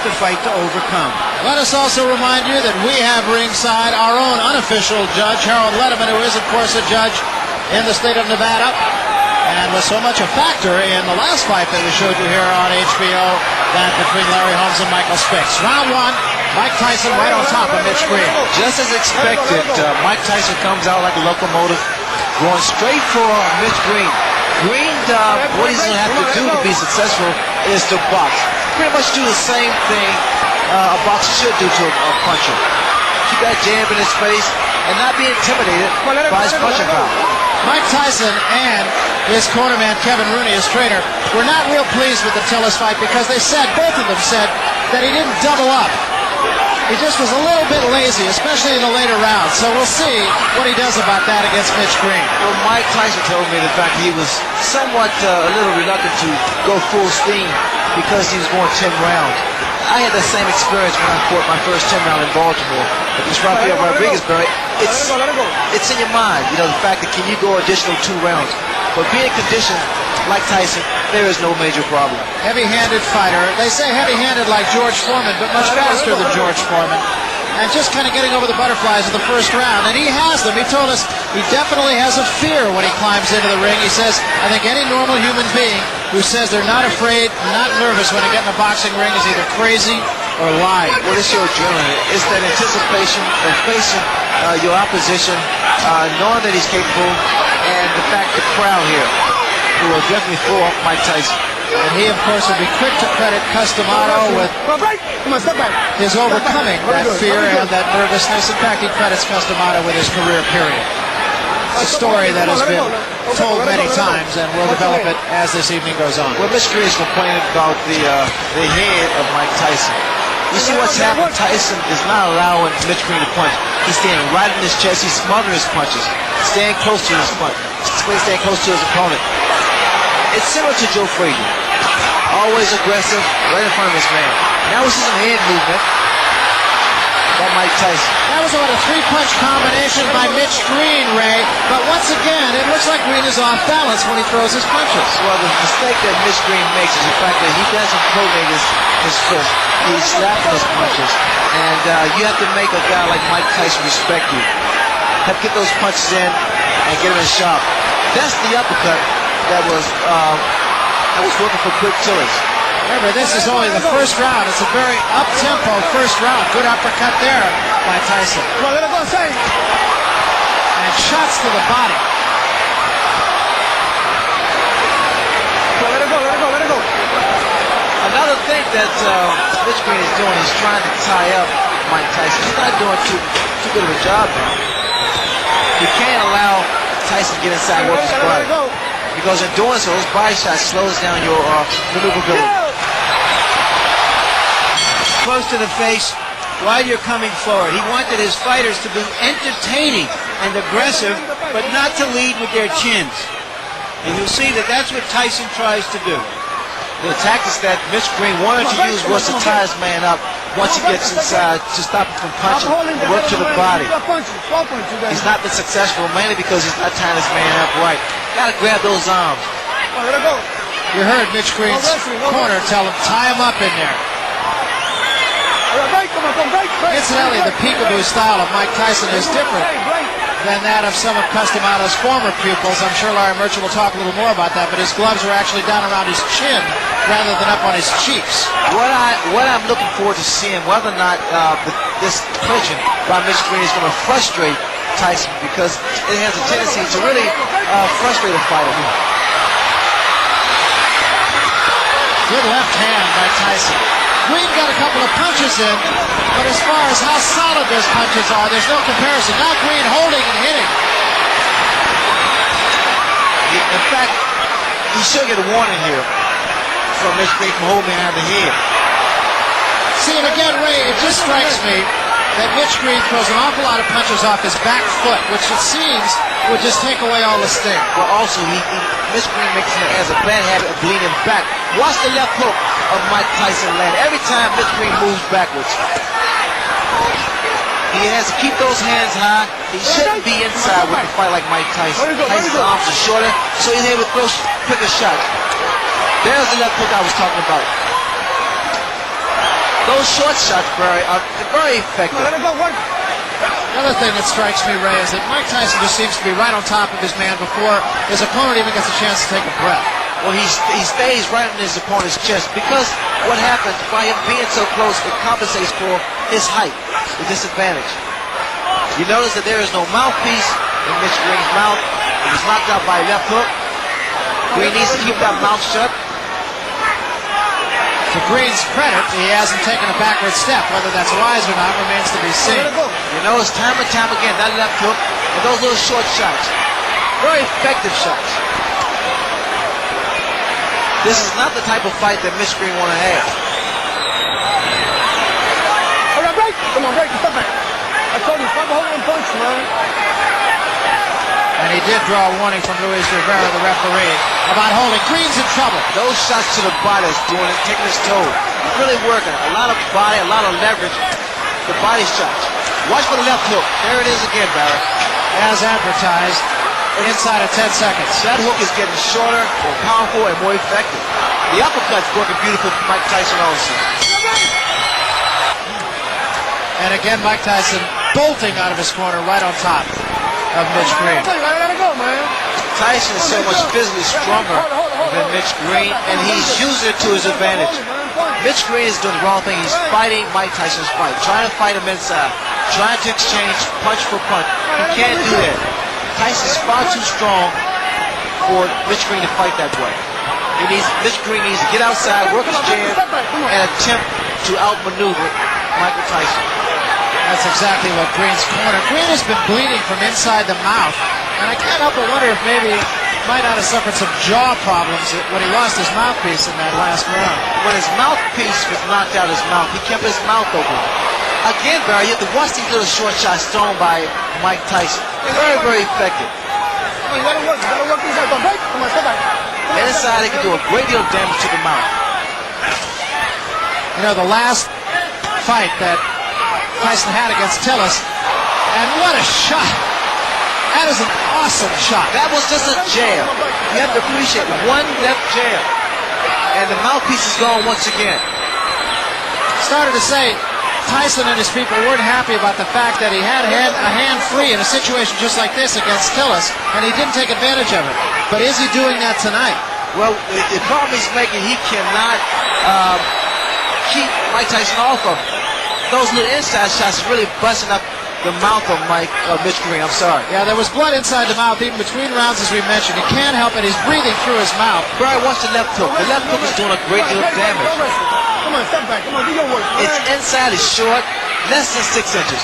the fight to overcome. Let us also remind you that we have ringside our own unofficial judge, Harold Letterman, who is, of course, a judge in the state of Nevada, and was so much a factor in the last fight that we showed you here on HBO, that between Larry Holmes and Michael Spix. Round one, Mike Tyson right on top of Mitch Green. Just as expected, Mike Tyson comes out like a locomotive, going straight for Mitch Green. Green, what he's going to have to do to be successful is to box. Pretty much do the same thing a boxer should do to a puncher. Keep that jab in his face and not be intimidated by his punching power. Mike Tyson and his cornerman Kevin Rooney, his trainer, were not real pleased with the Tillis fight because they said, both of them said, that he didn't double up. He just was a little bit lazy, especially in the later rounds. So we'll see what he does about that against Mitch Green. Well, Mike Tyson told me the fact he was somewhat a little reluctant to go full steam because he was going 10 rounds. I had the same experience when I fought my first 10 round in Baltimore against Rafael Rodriguez. It's in your mind, you know, the fact that can you go additional 2 rounds. But being conditioned like Tyson, there is no major problem. Heavy-handed fighter. They say heavy-handed like George Foreman, but much faster than George Foreman. And just kind of getting over the butterflies of the first round. And he has them. He told us he definitely has a fear when he climbs into the ring. He says, I think any normal human being who says they're not afraid, not nervous when they get in a boxing ring is either crazy or lying. What is your adrenaline? It's that anticipation of facing your opposition, knowing that he's capable, and the fact the crowd here will definitely throw up Mike Tyson. And he, of course, will be quick to credit Customato with his overcoming that fear and that nervousness. In fact, he credits Customato with his career period. It's a story that has been told many times, and we'll develop it as this evening goes on. Well, Mitch Green is complaining about the head of Mike Tyson. You see what's happened? Tyson is not allowing Mitch Green to punch. He's standing right in his chest. He's smothering his punches. Staying close to his punch. Staying close to his opponent. It's similar to Joe Frazier. Always aggressive, right in front of his man. Now we see some head movement by Mike Tyson. That was about a 3-punch combination by Mitch Green, Ray. But once again, it looks like Green is off balance when he throws his punches. Well, the mistake that Mitch Green makes is the fact that he doesn't coordinate his fist. He's slapping his punches. And you have to make a guy like Mike Tyson respect you. Have to get those punches in and get him in sharp. That's the uppercut that was working for Quick Tillis. Remember, this is only the first round. It's a very up-tempo first round. Good uppercut there by Tyson. And shots to the body. Another thing that Mitch Green is doing is trying to tie up Mike Tyson. He's not doing too good of a job now. You can't allow Tyson to get inside work his body. Because in doing so, his body shot slows down your maneuverability. Close to the face while you're coming forward. He wanted his fighters to be entertaining and aggressive, but not to lead with their chins. And you'll see that that's what Tyson tries to do. The tactics that Mitch Green wanted to use was to tie his man up once he gets inside to stop him from punching and work to the body. He's not been successful mainly because he's not tying his man up right. Gotta grab those arms. You heard Mitch Green's corner tell him, tie him up in there. Incidentally, the peekaboo style of Mike Tyson is different than that of some of Customato's former pupils. I'm sure Larry Merchant will talk a little more about that, but his gloves are actually down around his chin rather than up on his cheeks. What I'm looking forward to seeing, whether or not this clinching by Mitch Green is going to frustrate Tyson, because it has a tendency to really frustrate a fighter. Good left hand by Tyson. Green got a couple of punches in, but as far as how solid those punches are, there's no comparison. Now Green holding and hitting. In fact, he should get a warning here from Mitch Green from holding behind the head. See, and again, Ray, it just strikes me that Mitch Green throws an awful lot of punches off his back foot, which it seems would just take away all the sting. Well, also, Mitch Green has a bad habit of bleeding back. Watch the left hook of Mike Tyson land every time Mitch Green moves backwards. He has to keep those hands high. He shouldn't be inside with a fight like Mike Tyson. Tyson's arms are shorter, so he's able to throw quicker shots. There's the left hook I was talking about. Those short shots, Barry, are very effective. The other thing that strikes me, Ray, is that Mike Tyson just seems to be right on top of his man before his opponent even gets a chance to take a breath. Well, he stays right in his opponent's chest because what happens by him being so close, it compensates for his height, the disadvantage. You notice that there is no mouthpiece in Mitch Green's mouth. He was knocked out by a left hook. Green needs to keep that mouth shut. To Green's credit, he hasn't taken a backward step. Whether that's wise or not remains to be seen. You notice time and time again, that left hook and those little short shots. Very effective shots. This is not the type of fight that Mitch Green want to have. Hold on, break! Come on, break! Step back! I told you, stop holding punch, man. And he did draw a warning from Luis Rivera, the referee, about holding. Green's in trouble. Those shots to the body is doing it, taking his toll. He's really working. A lot of body, a lot of leverage. The body shots. Watch for the left hook. There it is again, Barry. As advertised, inside of 10 seconds. That hook is getting shorter, more powerful, and more effective. The uppercut's working beautiful for Mike Tyson also. And again, Mike Tyson bolting out of his corner right on top of Mitch Green. Let it go, man. Tyson is so much physically stronger than Mitch Green, and he's using it to his advantage. Mitch Green is doing the wrong thing. He's fighting Mike Tyson's fight, trying to fight him inside, trying to exchange punch for punch. He can't do that. Tyson's far too strong for Mitch Green to fight that way. Mitch Green needs to get outside, work his jab, and attempt to outmaneuver Michael Tyson. That's exactly what Green's corner. Green has been bleeding from inside the mouth, and I can't help but wonder if maybe he might not have suffered some jaw problems when he lost his mouthpiece in that last round. When his mouthpiece was knocked out of his mouth, he kept his mouth open. Again, Barry, you have to watch these little short shots thrown by Mike Tyson. Very, very effective. You gotta work these out. Don't break. Come on, step back. Inside, he can do a great deal of damage to the mouth. You know, the last fight that Tyson had against Tillis, and what a shot! That is an awesome shot. That was just a jab. You have to appreciate one left jab, and the mouthpiece is gone once again. Started to say Tyson and his people weren't happy about the fact that he had a hand free in a situation just like this against Tillis, and he didn't take advantage of it. But is he doing that tonight? Well, the problem he's making, he cannot keep Mike Tyson off of him. Those little inside shots are really busting up the mouth of Mitch Green. I'm sorry. Yeah, there was blood inside the mouth even between rounds, as we mentioned. He can't help it. He's breathing through his mouth. Barry, watch the left hook. The left hook is doing a great deal of damage. Come on, step back. Come on, do your work. Its inside is short, less than 6 inches.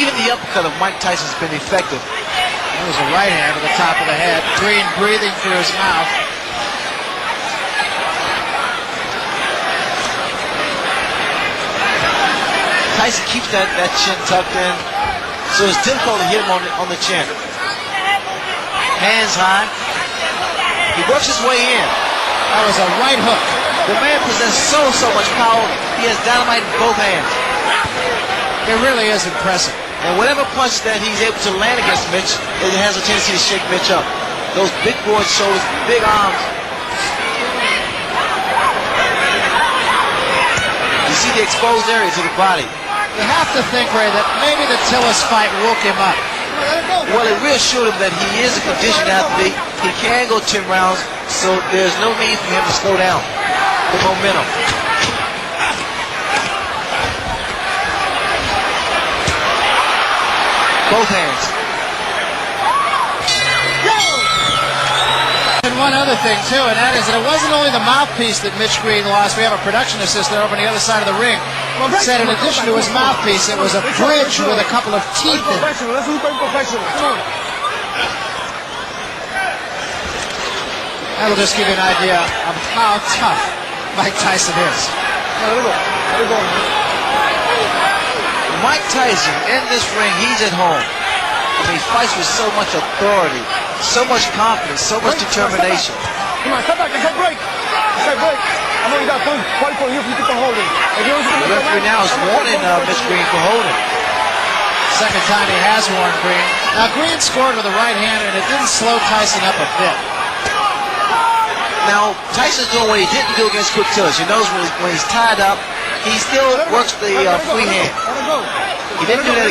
Even the uppercut of Mike Tyson has been effective. That was a right hand to the top of the head. Green breathing through his mouth. Tyson keeps that chin tucked in, so it's difficult to hit him on the chin. Hands high. He works his way in. That was a right hook. The man possesses so much power. He has dynamite in both hands. It really is impressive. And whatever punch that he's able to land against Mitch, it has a tendency to shake Mitch up. Those big broad shoulders, big arms. You see the exposed area to the body. You have to think, Ray, that maybe the Tillis fight woke him up. Well, it reassured him that he is a conditioned athlete. He can go 10 rounds, so there's no need for him to slow down the momentum. Both hands. And one other thing, too, and that is that it wasn't only the mouthpiece that Mitch Green lost. We have a production assistant over on the other side of the ring. Said in addition to his mouthpiece, it was a bridge with a couple of teeth in it. Let's do professional. Come on. That'll just give you an idea of how tough Mike Tyson is. Let it go, man. Mike Tyson, in this ring, he's at home. He fights with so much authority, so much confidence, so much determination. Come on, step back and say break. Say break. I know you got fun. Fight for you if you keep on holding. The referee now is warning Mitch Green for holding. Second time he has warned Green. Now, Green scored with a right hand, and it didn't slow Tyson up a bit. Now, Tyson's doing what he didn't do against Quick Tillis. You notice when he's tied up, he still works the free hand. He didn't do that against